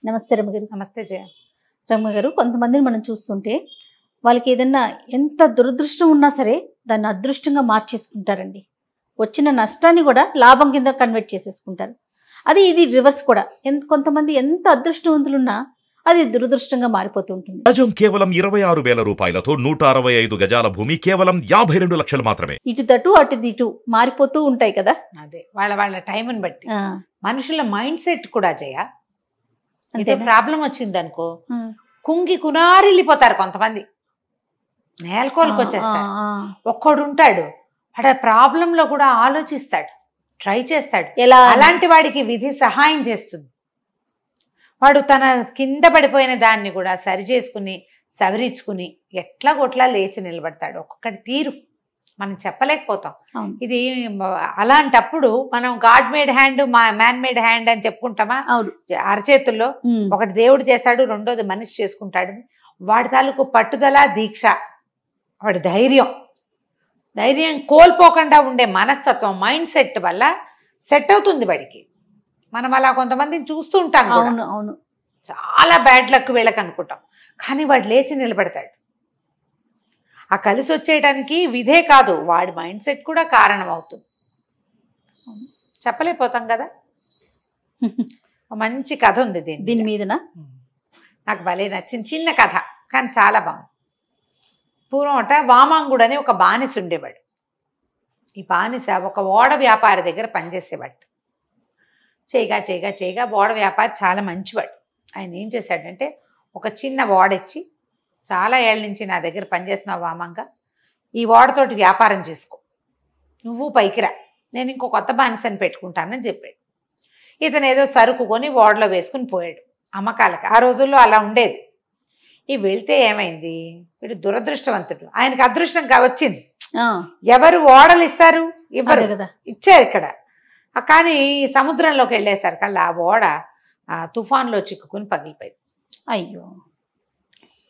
నమస్తే రమగారు. నమస్తే జయ. రమగారు, కొంతమందిని మనం చూస్తుంటే వాళ్ళకి ఏదన్నా ఎంత దురదృష్టం ఉన్నా సరే దాన్ని అదృష్టంగా మార్చేసుకుంటారండి. వచ్చిన నష్టాన్ని కూడా లాభం కింద కన్వర్ట్ చేసేసుకుంటారు. అది ఇది రివర్స్ కూడా. కొంతమంది ఎంత అదృష్టవంతులున్నా అది దురదృష్టంగా మారిపోతూ ఉంటుంది. గజం కేవలం 26,000 రూపాయలతో 165 గజాల భూమి కేవలం 52 లక్షలు మాత్రమే. ఇటు తటు అటు ఇటు మారిపోతూ ఉంటాయి కదా. అదే వాళ్ళ టైంని బట్టి మనుషుల మైండ్ సెట్ కూడా జయ. అంతే ప్రాబ్లం వచ్చింది అనుకో, కుంగి కునారిల్లిపోతారు కొంతమంది, నేలకోలకు వచ్చేస్తారు. ఒక్కడు ఉంటాడు, వాడు ప్రాబ్లంలో కూడా ఆలోచిస్తాడు, ట్రై చేస్తాడు. ఎలా అలాంటి వాడికి విధి సహాయం చేస్తుంది. వాడు తన కింద పడిపోయిన దాన్ని కూడా సరి చేసుకుని సవరించుకుని ఎట్లా కొట్లా లేచి నిలబడతాడు. ఒక్కొక్కటి తీరు మనం చెప్పలేకపోతాం. ఇది అలాంటప్పుడు మనం God made hand, man made hand అని చెప్పుకుంటామా? అరచేతుల్లో ఒకటి దేవుడు చేస్తాడు, రెండోది మనిషి చేసుకుంటాడు. వాడి తాలూకు పట్టుదల, దీక్ష, వాడి ధైర్యం కోల్పోకుండా ఉండే మనస్తత్వం, మైండ్ సెట్ వల్ల సెట్ అవుతుంది వాడికి. మనం అలా కొంతమందిని చూస్తూ ఉంటాం. అవును, చాలా బ్యాడ్ లక్ వీళ్ళకి అనుకుంటాం, కానీ వాడు లేచి నిలబడతాడు. ఆ కలిసి వచ్చేయడానికి విధే కాదు, వాడి మైండ్ సెట్ కూడా కారణం అవుతుంది. చెప్పలేకపోతాం కదా. మంచి కథ ఉంది దీని మీదన, నాకు భలే నచ్చింది. చిన్న కథ కానీ చాలా బాగుంది. పూర్వం వామాంగుడు అని ఒక బానిస ఉండేవాడు. ఈ బానిస ఒక ఓడ వ్యాపారి దగ్గర పనిచేసేవాడు. చేయగా ఓడ వ్యాపారి చాలా మంచివాడు. ఆయన ఏం చేశాడంటే, ఒక చిన్న ఓడ ఇచ్చి, చాలా ఏళ్ళ నుంచి నా దగ్గర పనిచేస్తున్నావు వామంగా, ఈ ఓడతోటి వ్యాపారం చేసుకో, నువ్వు పైకి రా, నేను ఇంకో కొత్త బానిసని పెట్టుకుంటానని చెప్పాడు. ఇతను ఏదో సరుకు కొని ఓడలో వేసుకుని పోయాడు అమ్మకాలకి. ఆ రోజుల్లో అలా ఉండేది. ఈ వెళ్తే ఏమైంది, వీడు దురదృష్టవంతుడు. ఆయనకు అదృష్టం వచ్చింది. ఎవరు ఓడలు ఇస్తారు? ఇవ్వరు కదా. ఇచ్చారు ఇక్కడ. కానీ సముద్రంలోకి వెళ్ళేసరికల్లా ఆ ఓడ తుఫాన్లో చిక్కుకుని పగిలిపోయింది. అయ్యో,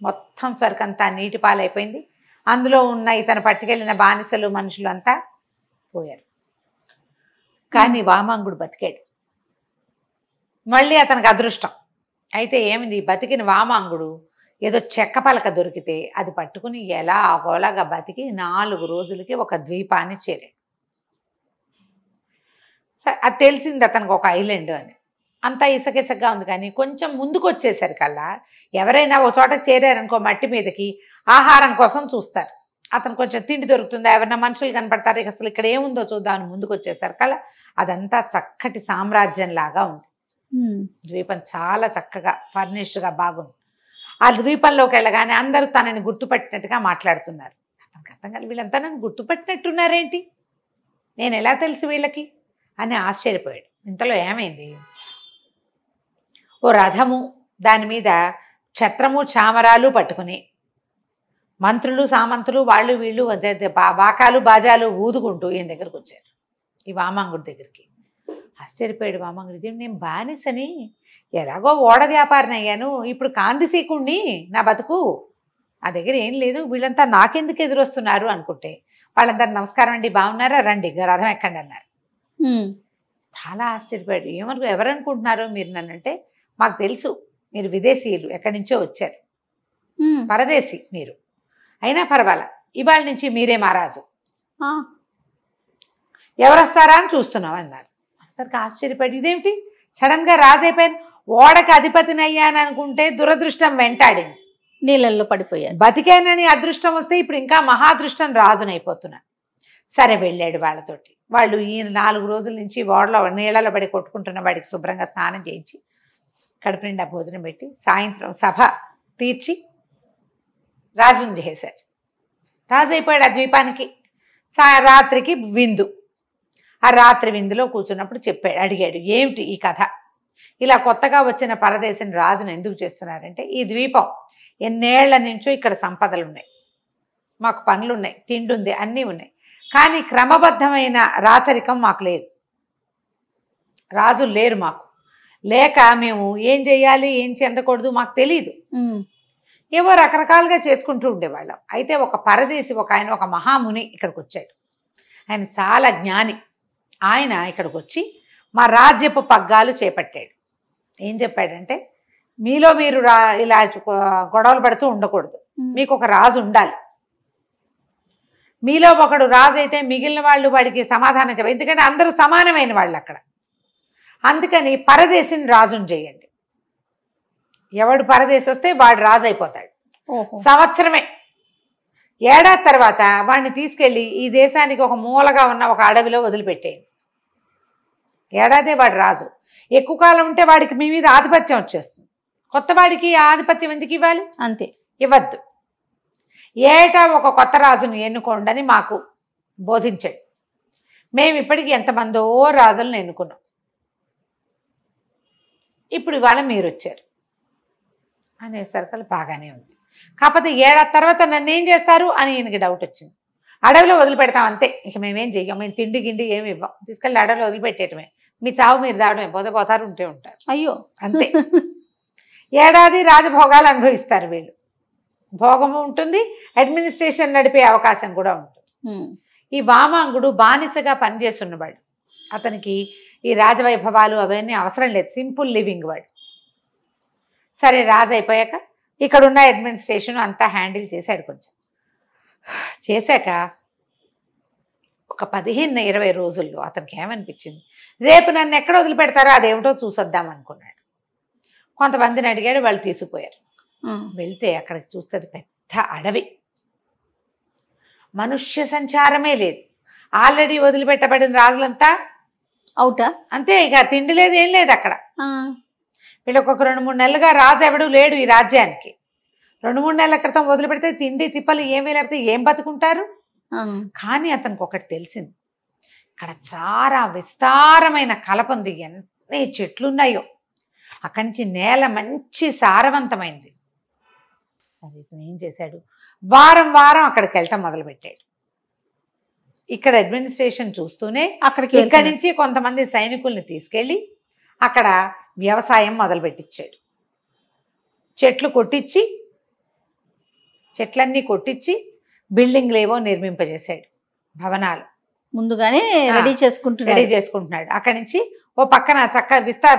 మొత్తం సరుకంతా నీటి పాలైపోయింది. అందులో ఉన్న ఇతను పట్టుకెళ్ళిన బానిసలు, మనుషులు అంతా పోయారు. కానీ వామాంగుడు బతికాడు. మళ్ళీ అతనికి అదృష్టం. అయితే ఏమింది, బతికిన వామాంగుడు ఏదో చెక్క పలక దొరికితే అది పట్టుకుని ఎలా గోలాగా బతికి 4 రోజులకి ఒక ద్వీపాన్ని చేరాడు. అది తెలిసింది అతనికి, ఒక ఐలాండ్ అని. అంతా ఇసకిసగ్గా ఉంది. కానీ కొంచెం ముందుకు వచ్చేసరికల్లా ఎవరైనా ఒక చోటకి చేరారనుకో, మట్టి మీదకి ఆహారం కోసం చూస్తారు. అతను కొంచెం తిండి దొరుకుతుందా, ఎవరైనా మనుషులు కనపడతారు, అసలు ఇక్కడ ఏముందో చూద్దామని ముందుకు వచ్చేసరికల్లా అదంతా చక్కటి సామ్రాజ్యం లాగా ఉంది. ద్వీపం చాలా చక్కగా ఫర్నిష్డ్గా బాగుంది. ఆ ద్వీపంలోకి వెళ్ళగానే అందరూ తనని గుర్తుపట్టినట్టుగా మాట్లాడుతున్నారు. అతనికి అర్థం కాదు, వీళ్ళంతా నన్ను గుర్తుపట్టినట్టున్నారేంటి, నేను ఎలా తెలుసు వీళ్ళకి అని ఆశ్చర్యపోయాడు. ఇంతలో ఏమైంది, ఓ రథము, దాని మీద ఛత్రము చామరాలు పట్టుకుని మంత్రులు, సామంతులు, వాళ్ళు వీళ్ళు బాకాలు బాజాలు ఊదుకుంటూ ఈయన దగ్గరకు వచ్చారు, ఈ వామాంగుడి దగ్గరికి. ఆశ్చర్యపోయాడు వామాంగుడు. ఇది నేను బానిసని, ఎలాగో ఓడ వ్యాపారిని అయ్యాను, ఇప్పుడు కాందిసీకుణ్ణి, నా బతుకు నా దగ్గర ఏం లేదు, వీళ్ళంతా నాకెందుకు ఎదురొస్తున్నారు అనుకుంటే, వాళ్ళందరూ నమస్కారం అండి, బాగున్నారా, రండి రథం ఎక్కండి అన్నారు. చాలా ఆశ్చర్యపోయాడు. ఎవరనుకుంటున్నారు మీరు నన్నంటే, మాకు తెలుసు మీరు విదేశీయులు, ఎక్కడి నుంచో వచ్చారు, పరదేశీ మీరు, అయినా పర్వాలా, ఇవాళ నుంచి మీరే మహారాజు, ఎవరు వస్తారా అని చూస్తున్నాం అన్నారు. అందరికి ఆశ్చర్యపడి, ఇదేమిటి సడన్గా రాజు అయిపోయాను, ఓడకి అధిపతిని అయ్యాను అనుకుంటే దురదృష్టం వెంటాడింది, నీళ్ళల్లో పడిపోయాను. బతికానని అదృష్టం వస్తే ఇప్పుడు ఇంకా మహాదృష్టం రాజునైపోతున్నా. సరే వెళ్ళాడు వాళ్ళతోటి. వాళ్ళు ఈ 4 రోజుల నుంచి ఓడలో నీళ్ళలో పడి కొట్టుకుంటున్న వాడికి శుభ్రంగా స్నానం చేయించి కడుపు నిండా భోజనం పెట్టి సాయంత్రం సభ తీర్చి రాజుని చేశారు. రాజు అయిపోయాడు ఆ ద్వీపానికి. రాత్రికి విందు. ఆ రాత్రి విందులో కూర్చున్నప్పుడు అడిగాడు, ఏమిటి ఈ కథ, ఇలా కొత్తగా వచ్చిన పరదేశం రాజును ఎందుకు చేస్తున్నారంటే, ఈ ద్వీపం ఎన్నేళ్ల నుంచో ఇక్కడ సంపదలు ఉన్నాయి, మాకు పనులు ఉన్నాయి, తిండి ఉంది, అన్నీ ఉన్నాయి, కానీ క్రమబద్ధమైన రాచరికం మాకు లేదు, రాజులు లేరు మాకు, లేక మేము ఏం చేయాలి ఏం చెందకూడదు మాకు తెలియదు, ఏవో రకరకాలుగా చేసుకుంటూ ఉండేవాళ్ళం. అయితే ఒక పరదేశి ఆయన ఒక మహాముని ఇక్కడికి వచ్చాడు. ఆయన చాలా జ్ఞాని. ఆయన ఇక్కడికి వచ్చి మా రాజ్యపు పగ్గాలు చేపట్టాడు. ఏం చెప్పాడంటే, మీలో మీరు ఇలా గొడవలు పడుతూ ఉండకూడదు. మీకు ఒక రాజు ఉండాలి. మీలో ఒకడు రాజు అయితే మిగిలిన వాళ్ళు వాడికి సమాధానం చెప్పాలి. ఎందుకంటే అందరూ సమానమైన వాళ్ళు అక్కడ. అందుకని పరదేశిని రాజుని చేయండి. ఎవడు పరదేశి వస్తే వాడు రాజు అయిపోతాడు. సంవత్సరమే, ఏడాది తర్వాత వాడిని తీసుకెళ్ళి ఈ దేశానికి ఒక మూలగా ఉన్న ఒక అడవిలో వదిలిపెట్టేయండి. ఏడాదే వాడు రాజు. ఎక్కువ కాలం ఉంటే వాడికి మీ మీద ఆధిపత్యం వచ్చేస్తుంది. కొత్త వాడికి ఆధిపత్యం ఎందుకు ఇవ్వాలి? అంతే, ఇవ్వద్దు. ఏటా ఒక కొత్త రాజుని ఎన్నుకోండి అని మాకు బోధించాడు. మేము ఇప్పటికీ ఎంతమందో రాజులను ఎన్నుకున్నాం. ఇప్పుడు ఇవాళ మీరు వచ్చారు అనేసరికి బాగానే ఉంది. కాకపోతే ఏడాది తర్వాత నన్ను ఏం చేస్తారు అని ఈయనకి డౌట్ వచ్చింది. అడవిలో వదిలిపెడతాం అంతే, ఇక మేమేం చెయ్యం, మేము తిండి గిండి ఏమి ఇవ్వం, తీసుకెళ్ళి అడవిలో వదిలిపెట్టేయటమే, మీ చావు మీరు చావడమే, పోతే పోతారు ఉంటే ఉంటారు, అయ్యో అంతే. ఏడాది రాజభోగాలు అనుభవిస్తారు వీళ్ళు. భోగము ఉంటుంది, అడ్మినిస్ట్రేషన్ నడిపే అవకాశం కూడా ఉంటుంది. ఈ వామాంగుడు బానిసగా పనిచేస్తున్నవాడు. అతనికి ఈ రాజవైభవాలు అవన్నీ అవసరం లేదు, సింపుల్ లివింగ్ వాడు. సరే, రాజు అయిపోయాక ఇక్కడున్న అడ్మినిస్ట్రేషన్ అంతా హ్యాండిల్ చేశాడు. కొంచెం చేశాక ఒక 15-20 రోజుల్లో అతనికి ఏమనిపించింది, రేపు నన్ను ఎక్కడ వదిలిపెడతారో అదేమిటో చూసొద్దాం అనుకున్నాడు. కొంతమందిని అడిగాడు, వాళ్ళు తీసుకుపోయారు. వెళ్తే అక్కడికి చూస్తే పెద్ద అడవి, మనుష్య సంచారమే లేదు. ఆల్రెడీ వదిలిపెట్టబడిన రాజులంతా అవుటా, అంతే, ఇక తిండి లేదు, ఏం లేదు అక్కడ. వీళ్ళకి ఒక 2-3 నెలలుగా రాజు ఎవడు లేడు ఈ రాజ్యానికి. 2-3 నెలల క్రితం వదిలిపెడితే తిండి తిప్పలు ఏమీ లేకపోతే ఏం బతుకుంటారు. కానీ అతనికి ఒకటి తెలిసింది, ఇక్కడ చాలా విస్తారమైన కలప ఉంది, ఎన్ని చెట్లున్నాయో. అక్కడి నుంచి నేల మంచి సారవంతమైంది. సరే, ఇతను ఏం చేశాడు, వారం వారం అక్కడికి వెళ్ళటం మొదలుపెట్టాడు. ఇక్కడ అడ్మినిస్ట్రేషన్ చూస్తూనే ఇక్కడి నుంచి కొంతమంది సైనికుల్ని తీసుకెళ్ళి అక్కడ వ్యవసాయం మొదలుపెట్టించాడు. చెట్లన్నీ కొట్టించి బిల్డింగ్లు ఏవో నిర్మింపజేశాడు, భవనాలు ముందుగానే రెడీ చేసుకుంటున్నాడు. అక్కడి నుంచి ఓ పక్కన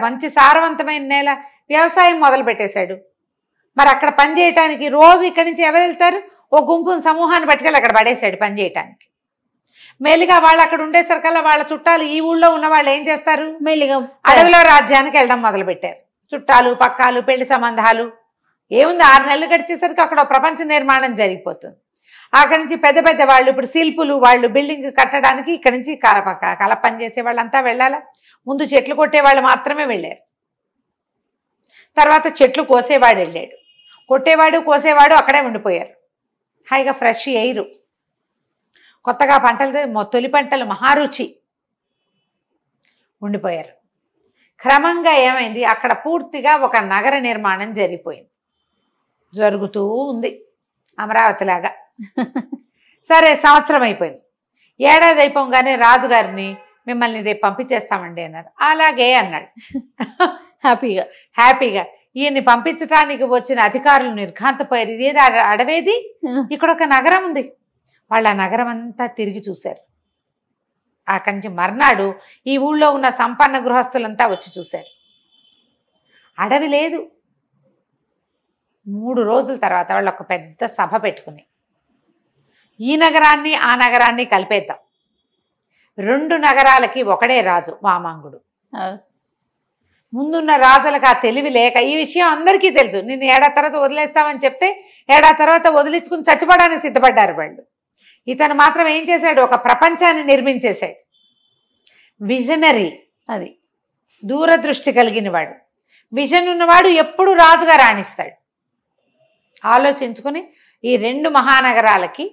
మంచి సారవంతమైన నేల, వ్యవసాయం మొదలు పెట్టేశాడు. మరి అక్కడ పని చేయటానికి రోజు ఇక్కడి నుంచి ఎవరు వెళ్తారు, ఓ గుంపుని సమూహాన్ని పట్టుకెళ్ళి అక్కడ పడేశాడు పని చేయటానికి. మెల్లిగా వాళ్ళు అక్కడ ఉండేసరికల్లా వాళ్ళ చుట్టాలు ఈ ఊళ్ళో ఉన్న వాళ్ళు ఏం చేస్తారు, మెల్లిగా అడవిలో రాజ్యానికి వెళ్ళడం మొదలు పెట్టారు. చుట్టాలు, పక్కాలు, పెళ్లి సంబంధాలు ఏముంది, 6 నెలలు గడిచేసరికి అక్కడ ప్రపంచ నిర్మాణం జరిగిపోతుంది. అక్కడి నుంచి పెద్ద పెద్ద వాళ్ళు, ఇప్పుడు శిల్పులు, వాళ్ళు బిల్డింగ్ కట్టడానికి ఇక్కడి నుంచి కల పని చేసే వాళ్ళంతా వెళ్ళాలా. ముందు చెట్లు కొట్టేవాళ్ళు మాత్రమే వెళ్ళారు. తర్వాత చెట్లు కోసేవాడు వెళ్ళాడు. కొట్టేవాడు, కోసేవాడు అక్కడే ఉండిపోయారు. హాయిగా ఫ్రెష్ ఎయిర్, కొత్తగా పంటలు, తొలి పంటలు మహారుచి, ఉండిపోయారు. క్రమంగా ఏమైంది, అక్కడ పూర్తిగా ఒక నగర నిర్మాణం జరుగుతూ ఉంది, అమరావతి లాగా. సరే, సంవత్సరం అయిపోయింది. ఏడాది అయిపోగానే రాజుగారిని, మిమ్మల్ని రేపు పంపించేస్తామండి అన్నారు. అలాగే అన్నాడు హ్యాపీగా. ఈయన్ని పంపించడానికి వచ్చిన అధికారులు నిర్ఘాంతపోయారు. ఇదేది అడవేది, ఇక్కడ ఒక నగరం ఉంది. వాళ్ళ నగరం అంతా తిరిగి చూశారు. అక్కడి నుంచి మర్నాడు ఈ ఊళ్ళో ఉన్న సంపన్న గృహస్థులంతా వచ్చి చూశారు. అడవి లేదు. 3 రోజుల తర్వాత వాళ్ళు ఒక పెద్ద సభ పెట్టుకుని, ఈ నగరాన్ని ఆ నగరాన్ని కలిపేద్దాం, 2 నగరాలకి ఒకడే రాజు, వామాంగుడు. ముందున్న రాజులకు ఆ తెలివి లేక, ఈ విషయం అందరికీ తెలుసు, నిన్ను ఏడాది తర్వాత వదిలేస్తామని చెప్తే ఏడాది తర్వాత వదిలించుకుని చచ్చిపోవడానికి సిద్ధపడ్డారు వాళ్ళు. ఇతను మాత్రం ఏం చేశాడు, ఒక ప్రపంచాన్ని నిర్మించేశాడు. విజనరీ, అది దూరదృష్టి కలిగిన వాడు. విజన్ ఉన్నవాడు ఎప్పుడు రాజుగా రాణిస్తాడు. ఆలోచించుకుని ఈ 2 మహానగరాలకి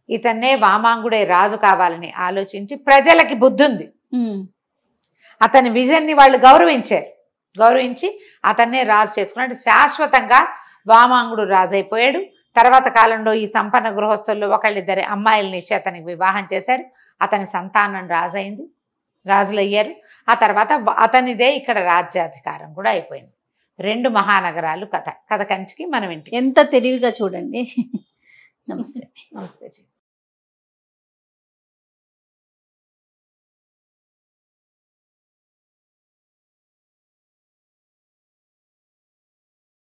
ఇతన్నే వామాంగుడే రాజు కావాలని ఆలోచించి, ప్రజలకి బుద్ధి ఉంది, అతని విజన్ని వాళ్ళు గౌరవించి అతన్నే రాజు చేసుకున్నాడు. శాశ్వతంగా వామాంగుడు రాజు అయిపోయాడు. తర్వాత కాలంలో ఈ సంపన్న గృహస్థుల్లో ఒకళ్ళిద్దరి అమ్మాయిల్ని ఇచ్చి అతనికి వివాహం చేశారు. అతని సంతానం రాజులయ్యారు. ఆ తర్వాత అతనిదే ఇక్కడ రాజ్యాధికారం కూడా అయిపోయింది. 2 మహానగరాలు కథ కంచికి మనం ఇంటికి. ఎంత తెలివిగా చూడండి. నమస్తే. నమస్తే.